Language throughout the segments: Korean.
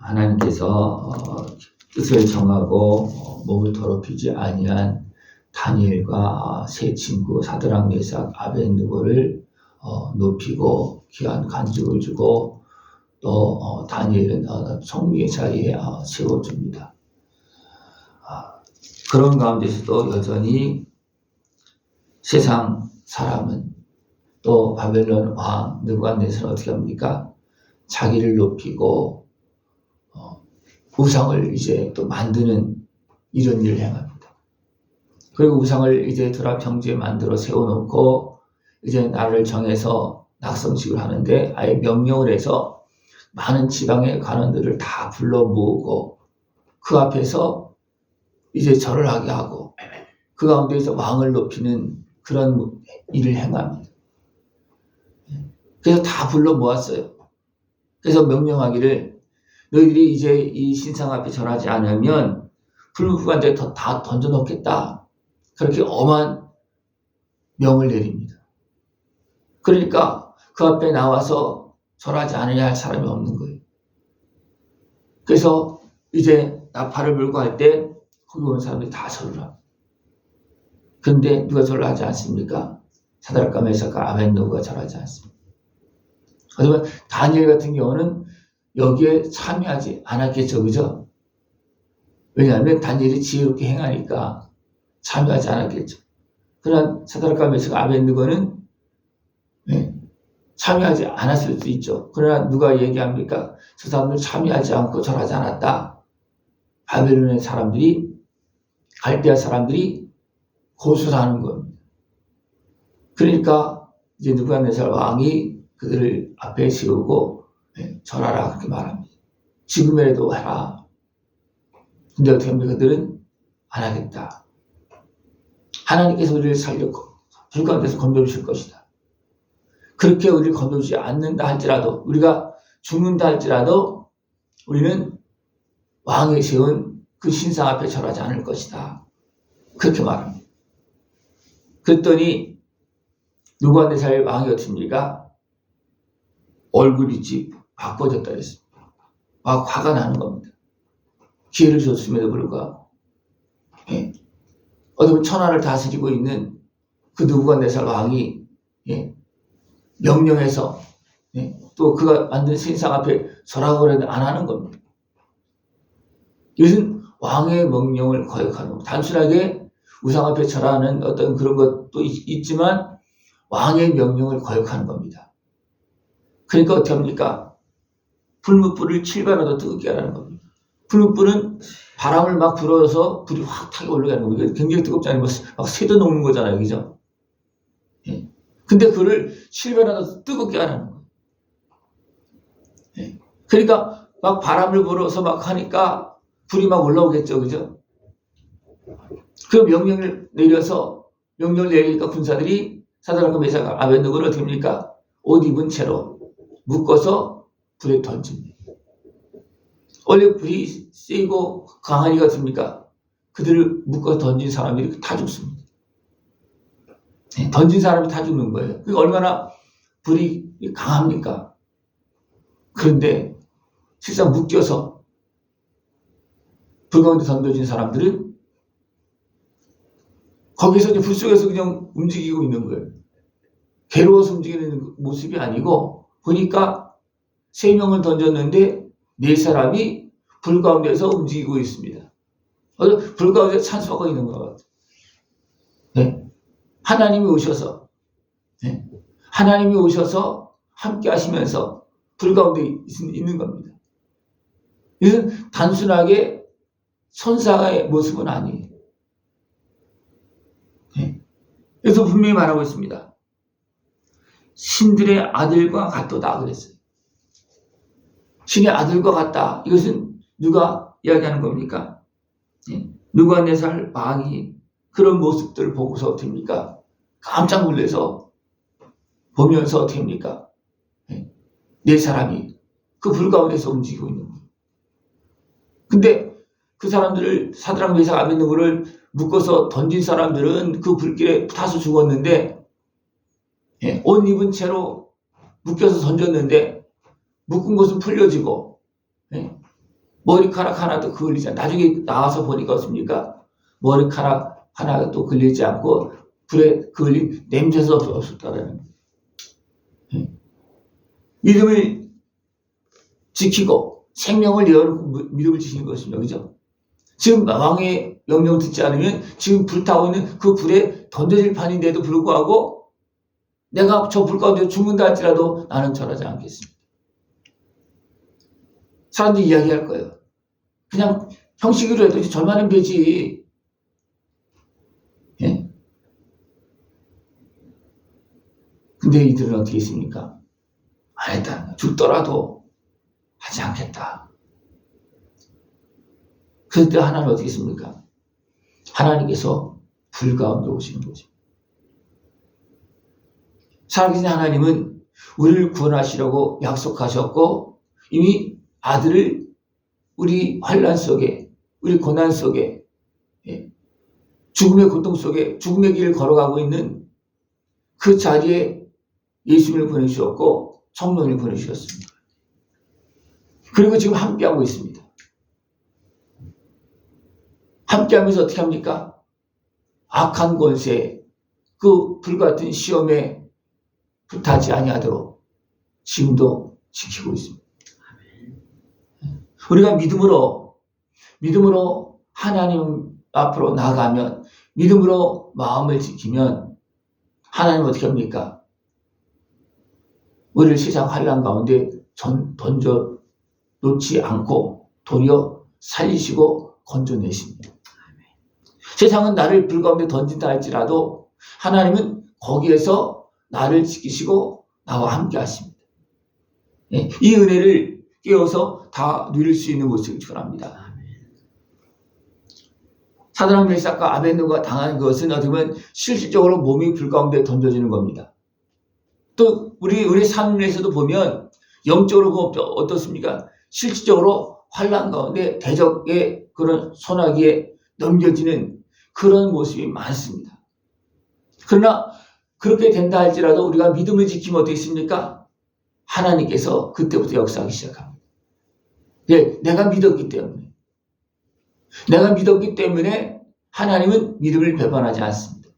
하나님께서 뜻을 정하고 몸을 더럽히지 아니한 다니엘과 세 친구 사드락 메삭 아벳느고를 높이고 귀한 간직을 주고 또 다니엘은 총리의 자리에 세워줍니다. 그런 가운데서도 여전히 세상 사람은 또 바벨론 왕 느부갓네살은 어떻게 합니까? 자기를 높이고 우상을 이제 또 만드는 이런 일을 행합니다. 그리고 우상을 이제 드라 평지에 만들어 세워놓고 이제 나라를 정해서 낙성식을 하는데 아예 명령을 해서 많은 지방의 관원들을 다 불러 모으고 그 앞에서 이제 절을 하게 하고 그 가운데에서 왕을 높이는 그런 일을 행합니다. 그래서 다 불러 모았어요. 그래서 명령하기를 너희들이 이제 이 신상 앞에 절하지 않으면 불무불가한테 다 던져놓겠다. 그렇게 엄한 명을 내립니다. 그러니까 그 앞에 나와서 절하지 않으려 할 사람이 없는 거예요. 그래서 이제 나팔을 불고 할 때 거기 온 사람들이 다 절을 합니다. 그런데 누가 절을 하지 않습니까? 사드락과 메삭과 아벳느고가 절하지 않습니다. 하지만 다니엘 같은 경우는 여기에 참여하지 않았겠죠, 그죠? 왜냐하면 다니엘이 지혜롭게 행하니까 참여하지 않았겠죠. 그러나 사드락과 메삭과 아벳느고는 참여하지 않았을 수도 있죠. 그러나 누가 얘기합니까? 저 사람들 참여하지 않고 절하지 않았다. 바벨론의 사람들이, 갈대아 사람들이 고소하는 겁니다. 그러니까 이제 느부갓네살 왕이 그들을 앞에 세우고 절하라 그렇게 말합니다. 지금이라도 해라. 근데 어떻게 합니까? 그들은 안 하겠다. 하나님께서 우리를 살렸고 불 가운데서 건져주실 것이다. 그렇게 우리를 건져주지 않는다 할지라도, 우리가 죽는다 할지라도 우리는 왕이 세운 그 신상 앞에 절하지 않을 것이다. 그렇게 말합니다. 그랬더니 느부갓네살 왕이 어떻습니까? 얼굴이 바꿔졌다 그랬습니다. 막 화가 나는 겁니다. 기회를 줬음에도 불구하고. 어떻게 천하를 다스리고 있는 그 느부갓네살 왕이 명령해서 또 그가 만든 신상 앞에 절하고 해도 안 하는 겁니다. 이것은 왕의 명령을 거역하는 겁니다. 단순하게 우상 앞에 절하는 어떤 그런 것도 있지만 왕의 명령을 거역하는 겁니다. 그러니까 어떻게 합니까? 불뭇불을 7배나 뜨겁게 하라는 겁니다. 불뭇불은 바람을 막 불어서 불이 확 타게 올라가게 하는 겁니다. 굉장히 뜨겁지 않으면 막 새도 녹는 거잖아요. 그죠? 근데 그를 7배나 뜨겁게 하라는 거예요. 그러니까 막 바람을 불어서 막 하니까 불이 막 올라오겠죠. 그죠? 그 명령을 내리니까 군사들이 사드락과 메삭 아벳느고를 어떻게 합니까? 옷 입은 채로 묶어서 불에 던집니다. 원래 불이 세고 강하니 같습니까? 그들을 묶어서 던진 사람들이 다 죽습니다. 던진 사람이 다 죽는 거예요. 그게 얼마나 불이 강합니까? 그런데 실상 묶여서 불 가운데 던져진 사람들은 거기서 이제 불 속에서 그냥 움직이고 있는 거예요. 괴로워서 움직이는 모습이 아니고 보니까 3명을 던졌는데 4사람이 불 가운데서 움직이고 있습니다. 불 가운데 찬수하고 있는 것 같아요. 하나님이 오셔서 함께 하시면서 불 가운데 있는 겁니다. 이것은 단순하게 천사의 모습은 아니에요. 그래서 분명히 말하고 있습니다. 신들의 아들과 같도다 그랬어요. 신의 아들과 같다. 이것은 누가 이야기하는 겁니까? 느부갓네살 왕이 그런 모습들을 보고서 어떻게 합니까? 깜짝 놀라서 보면서 어떻게 합니까? 4사람이 그 불 가운데서 움직이고 있는 거예요. 근데 그 사람들을 사드락 메삭 아벳느고를 묶어서 던진 사람들은 그 불길에 타서 죽었는데 옷 입은 채로 묶여서 던졌는데 묶은 것은 풀려지고 머리카락 하나도 그을리지 않고, 나중에 나와서 보니까 어떻습니까? 머리카락 하나도 걸리지 않고 불에 그을린 냄새도 없었다라는 거예요. 믿음을 지키고 생명을 내어놓고 믿음을 지키는 것입니다. 그죠? 지금 왕의 명령을 듣지 않으면 지금 불타고 있는 그 불에 던져질 판인데도 불구하고 내가 저 불 가운데 죽는다 할지라도 나는 절하지 않겠습니다. 사람들이 이야기할 거예요. 그냥 형식으로 해도 절만하면 되지. 예? 근데 이들은 어떻게 했습니까? 안 했다. 죽더라도 하지 않겠다. 그때 하나님 어떻게 했습니까? 하나님께서 불 가운데 오시는 거죠. 살아계신 하나님은 우리를 구원하시려고 약속하셨고 이미 아들을 우리 환난 속에, 우리 고난 속에, 죽음의 고통 속에 죽음의 길을 걸어가고 있는 그 자리에 예수님을 보내주셨고 성령을 보내주셨습니다. 그리고 지금 함께하고 있습니다. 함께하면서 어떻게 합니까? 악한 권세, 그 불같은 시험에 불타지 아니하도록 지금도 지키고 있습니다. 우리가 믿음으로 하나님 앞으로 나아가면, 믿음으로 마음을 지키면 하나님은 어떻게 합니까? 우리를 세상 환난 가운데 던져 놓지 않고 도리어 살리시고 건져내십니다. 세상은 나를 불 가운데 던진다 할지라도 하나님은 거기에서 나를 지키시고 나와 함께 하십니다. 이 은혜를 깨어서 다 누릴 수 있는 모습을 축원합니다. 사드락 메삭과 아벳느고가 당한 것은 어떻게 보면 실질적으로 몸이 불 가운데 던져지는 겁니다. 또 우리 삶에서도 보면 영적으로 보면 어떻습니까? 실질적으로 환난 가운데 대적의 그런 소나기에 넘겨지는 그런 모습이 많습니다. 그러나 그렇게 된다 할지라도 우리가 믿음을 지키면 어떻게 있습니까? 하나님께서 그때부터 역사하기 시작합니다. 내가 믿었기 때문에 하나님은 믿음을 배반하지 않습니다.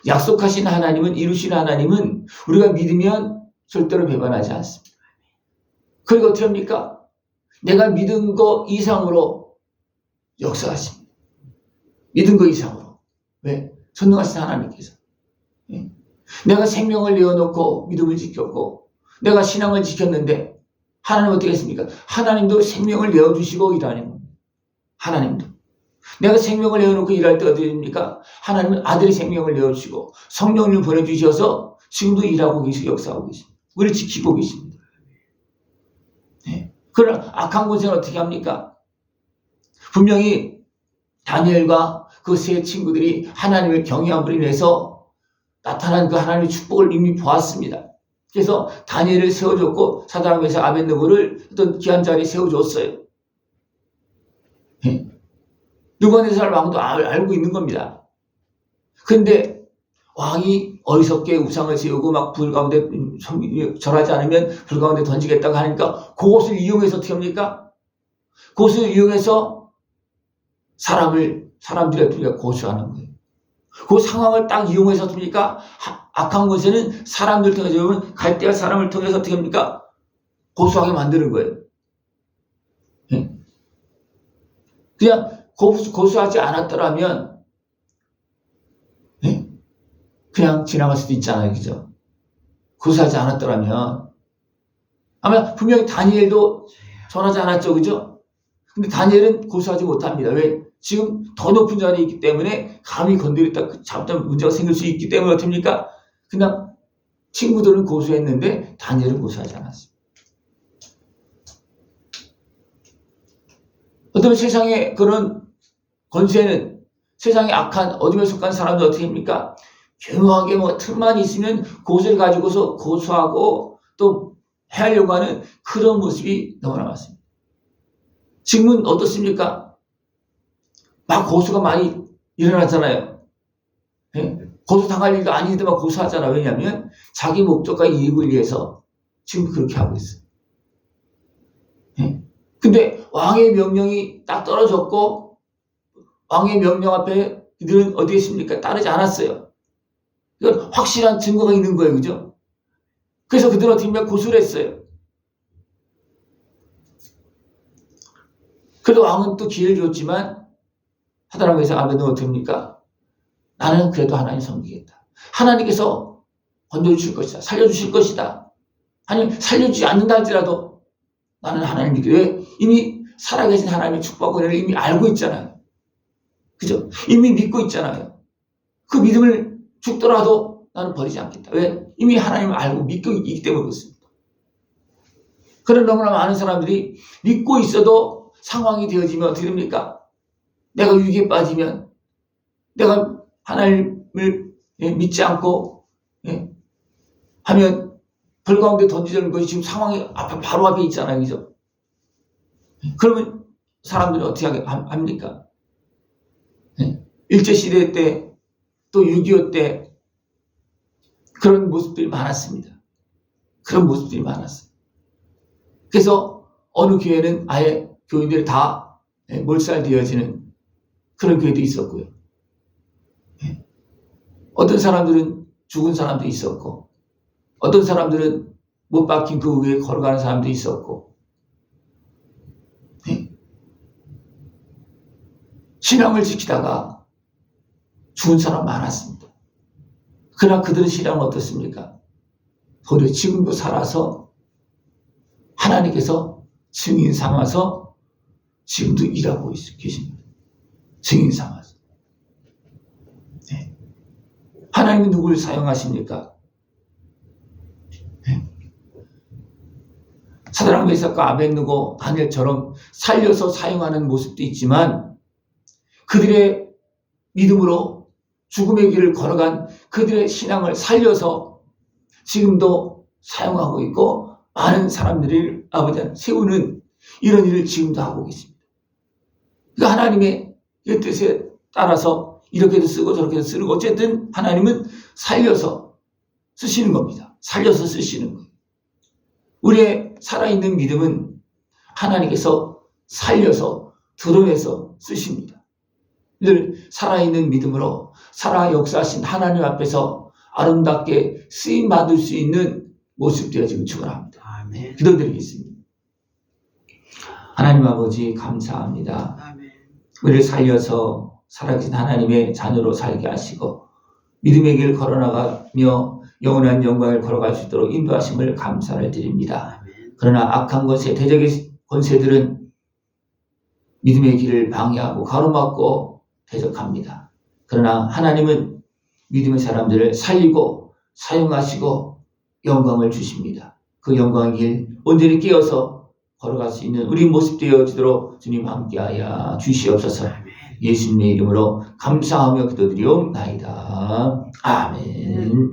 약속하신 하나님은, 이루신 하나님은 우리가 믿으면 절대로 배반하지 않습니다. 그리고 어떻게 합니까? 내가 믿은 거 이상으로 역사하십니다. 믿은 거 이상으로. 왜? 전능하신 하나님께서. 내가 생명을 내어놓고 믿음을 지켰고 내가 신앙을 지켰는데 하나님은 어떻게 했습니까? 하나님도 생명을 내어주시고 일하는 겁니다. 하나님도. 내가 생명을 내어놓고 일할 때 어떻게 됩니까? 하나님은 아들의 생명을 내어주시고 성령을 보내주셔서 지금도 일하고 계시고 역사하고 계십니다. 우리를 지키고 계십니다. 그러나 악한 곳에는 어떻게 합니까? 분명히 다니엘과 그 세 친구들이 하나님의 경외함으로 인해서 나타난 그 하나님의 축복을 이미 보았습니다. 그래서 다니엘을 세워줬고 사드락 메삭 아벳느고를 어떤 귀한 자리에 세워줬어요. 느부갓네살 왕도 알고 있는 겁니다. 그런데 왕이 어리석게 우상을 세우고 막 불 가운데 절하지 않으면 불 가운데 던지겠다고 하니까 그것을 이용해서 어떻게 합니까? 그것을 이용해서 사람들의 고소하는 거예요. 그 상황을 딱 이용해서 어떻게 합니까? 악한 곳에는 사람들 통해서 보면 갈대아 사람을 통해서 어떻게 합니까? 고소하게 만드는 거예요. 그냥 고소하지 않았더라면 그냥 지나갈 수도 있잖아요. 그죠? 고소하지 않았더라면 아마 분명히 다니엘도 전하지 않았죠. 그죠? 근데 다니엘은 고소하지 못합니다. 왜? 지금 더 높은 자리에 있기 때문에 감히 건드렸다 잘못하면 문제가 생길 수 있기 때문에 어떻습니까? 그냥 친구들은 고소했는데 다니엘은 고소하지 않았습니다. 어떤 세상의 그런 권세는 세상의 악한 어둠에 속한 사람들 어떻게 합니까? 교묘하게 틈만 있으면 그것을 가지고서 고소하고 또 해하려고 하는 그런 모습이 너무나 많습니다. 지금은 어떻습니까? 막 고소가 많이 일어나잖아요. 고소 당할 일도 아닌데만 고소하잖아. 왜냐하면 자기 목적과 이익을 위해서 지금 그렇게 하고 있어요. 근데 왕의 명령이 딱 떨어졌고 왕의 명령 앞에 그들은 어디 있습니까? 따르지 않았어요. 이건 확실한 증거가 있는 거예요. 그죠? 그래서 그들은 어떻게 보면 고소를 했어요. 그래도 왕은 또 기회를 줬지만 하다라면서 아벤은 어떻게 합니까? 나는 그래도 하나님 섬기겠다. 하나님께서 건져주실 것이다. 살려주실 것이다. 아니 살려주지 않는다 할지라도 나는 하나님 믿게. 왜? 이미 살아계신 하나님의 축복과 은혜를 이미 알고 있잖아요. 그죠? 이미 믿고 있잖아요. 그 믿음을 죽더라도 나는 버리지 않겠다. 왜? 이미 하나님을 알고 믿고 있기 때문에 그렇습니다. 그런 너무나 많은 사람들이 믿고 있어도 상황이 되어지면 어떻게 됩니까? 내가 위기에 빠지면, 내가 하나님을 믿지 않고 하면 벌 가운데 던지는 것이 지금 상황이 바로 앞에 있잖아요. 그죠? 그러면 사람들이 어떻게 합니까? 일제시대 때 또 6.25 때 그런 모습들이 많았습니다. 그런 모습들이 많았어요. 그래서 어느 교회는 아예 교인들이 다 몰살되어지는 그런 교회도 있었고요. 어떤 사람들은 죽은 사람도 있었고 어떤 사람들은 못 박힌 그 위에 걸어가는 사람도 있었고 신앙을 지키다가 죽은 사람 많았습니다. 그러나 그들의 신앙은 어떻습니까? 도리어 지금도 살아서 하나님께서 증인 삼아서 지금도 일하고 계십니다. 증인 삼아서. 하나님은 누구를 사용하십니까? 사드락 메삭과 아벳느고 다니엘처럼 살려서 사용하는 모습도 있지만 그들의 믿음으로 죽음의 길을 걸어간 그들의 신앙을 살려서 지금도 사용하고 있고 많은 사람들을 아버지 세우는 이런 일을 지금도 하고 계십니다. 그러니까 하나님의 뜻에 따라서 이렇게도 쓰고 저렇게도 쓰고 어쨌든 하나님은 살려서 쓰시는 겁니다. 살려서 쓰시는 거예요. 우리의 살아있는 믿음은 하나님께서 살려서 드러내서 쓰십니다. 늘 살아있는 믿음으로 살아 역사하신 하나님 앞에서 아름답게 쓰임받을 수 있는 모습 되어지길 축원합니다. 아멘. 기도드리겠습니다. 하나님 아버지 감사합니다. 아멘. 우리를 살려서 살아계신 하나님의 자녀로 살게 하시고 믿음의 길 걸어나가며 영원한 영광을 걸어갈 수 있도록 인도하심을 감사를 드립니다. 아멘. 그러나 악한 권세, 대적의 권세들은 믿음의 길을 방해하고 가로막고 대적합니다. 그러나 하나님은 믿음의 사람들을 살리고 사용하시고 영광을 주십니다. 그 영광의 길 온전히 깨어서 걸어갈 수 있는 우리 모습 되어지도록 주님 함께하여 주시옵소서. 예수님의 이름으로 감사하며 기도드리옵나이다. 아멘.